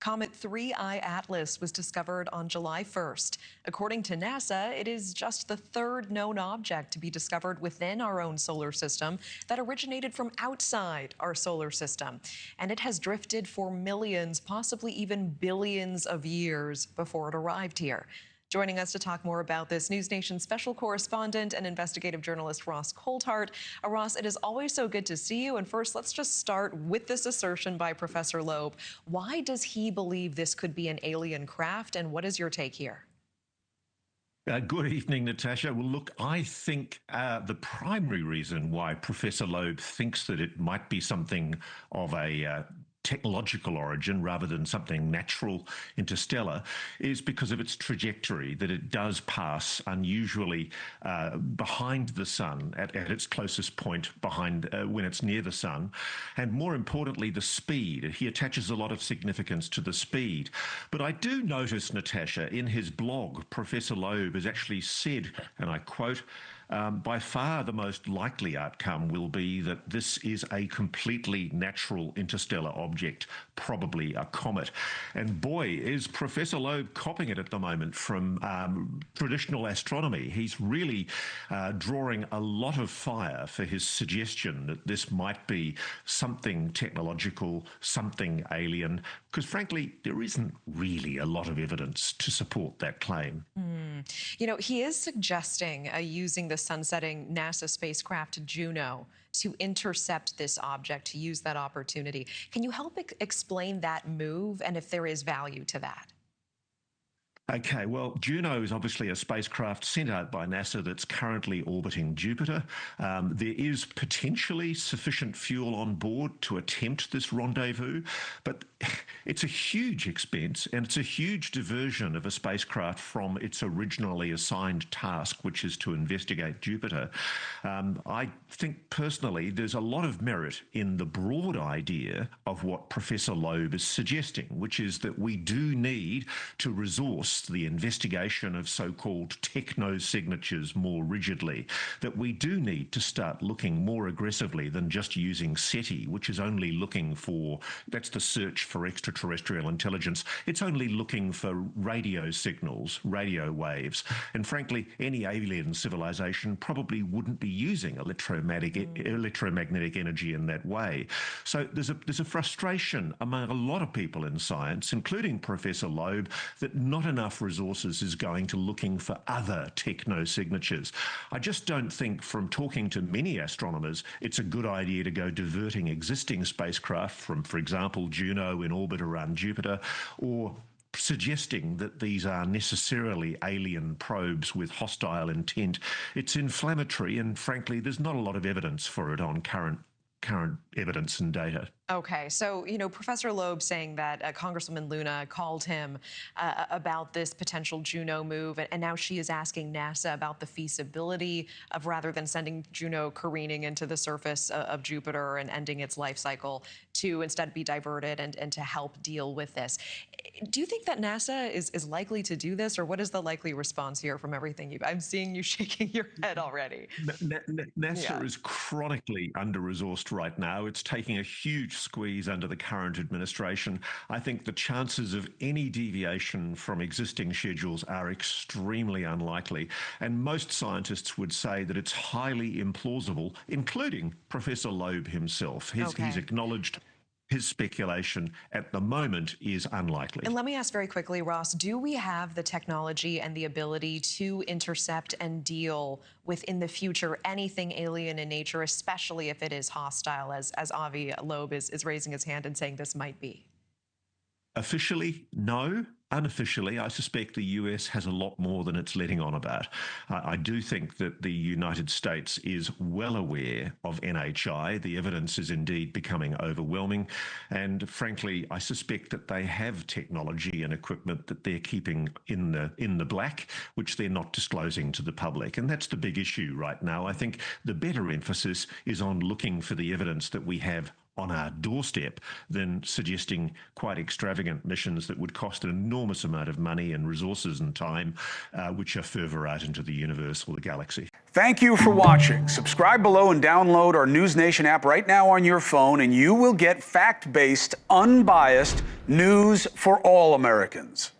Comet 3I Atlas was discovered on July 1st. According to NASA, it is just the third known object to be discovered within our own solar system that originated from outside our solar system. And it has drifted for millions, possibly even billions of years before it arrived here. Joining us to talk more about this, NewsNation special correspondent and investigative journalist Ross Coulthart. Ross, it is always so good to see you. And first, let's just start with this assertion by Professor Loeb. Why does he believe this could be an alien craft, and what is your take here? Good evening, Natasha. Well, look, I think the primary reason why Professor Loeb thinks that it might be something of a technological origin rather than something natural interstellar is because of its trajectory, that it does pass unusually behind the sun at its closest point behind when it's near the sun, and more importantly the speed. He attaches a lot of significance to the speed. But I do notice, Natasha, in his blog, Professor Loeb has actually said, and I quote, by far the most likely outcome will be that this is a completely natural interstellar object, probably a comet. And boy, is Professor Loeb copping it at the moment from traditional astronomy. He's really drawing a lot of fire for his suggestion that this might be something technological, something alien, because frankly, there isn't really a lot of evidence to support that claim. You know, he is suggesting using the sun-setting NASA spacecraft Juno to intercept this object, to use that opportunity. Can you help explain that move and if there is value to that? Okay, well, Juno is obviously a spacecraft sent out by NASA that's currently orbiting Jupiter. There is potentially sufficient fuel on board to attempt this rendezvous, but it's a huge expense and it's a huge diversion of a spacecraft from its originally assigned task, which is to investigate Jupiter. I think personally there's a lot of merit in the broad idea of what Professor Loeb is suggesting, which is that we do need to resource the investigation of so-called techno-signatures more rigidly, that we do need to start looking more aggressively than just using SETI, which is only looking for, that's the search for extraterrestrial intelligence. It's only looking for radio signals, radio waves. And frankly, any alien civilization probably wouldn't be using electromagnetic energy in that way. So there's a frustration among a lot of people in science, including Professor Loeb, that not enough resources is going to looking for other techno-signatures. I just don't think, from talking to many astronomers, it's a good idea to go diverting existing spacecraft from, for example, Juno in orbit around Jupiter, or suggesting that these are necessarily alien probes with hostile intent. It's inflammatory, and frankly, there's not a lot of evidence for it on current evidence and data. Okay, so, you know, Professor Loeb saying that Congresswoman Luna called him about this potential Juno move, and now she is asking NASA about the feasibility of, rather than sending Juno careening into the surface of Jupiter and ending its life cycle, to instead be diverted and to help deal with this. Do you think that NASA is likely to do this, or what is the likely response here from everything I'm seeing you shaking your head already? NASA is chronically under-resourced right now. It's taking a huge squeeze under the current administration. I think the chances of any deviation from existing schedules are extremely unlikely, and most scientists would say that it's highly implausible, including Professor Loeb himself. He's acknowledged his speculation at the moment is unlikely. And let me ask very quickly, Ross, do we have the technology and the ability to intercept and deal with, in the future, anything alien in nature, especially if it is hostile, as Avi Loeb is raising his hand and saying this might be? Officially, no. Unofficially, I suspect the US has a lot more than it's letting on about. I do think that the United States is well aware of NHI. The evidence is indeed becoming overwhelming. And frankly, I suspect that they have technology and equipment that they're keeping in the black, which they're not disclosing to the public. And that's the big issue right now. I think the better emphasis is on looking for the evidence that we have on our doorstep than suggesting quite extravagant missions that would cost an enormous amount of money and resources and time, which are further out into the universe or the galaxy. Thank you for watching. Subscribe below and download our NewsNation app right now on your phone, and you will get fact-based, unbiased news for all Americans.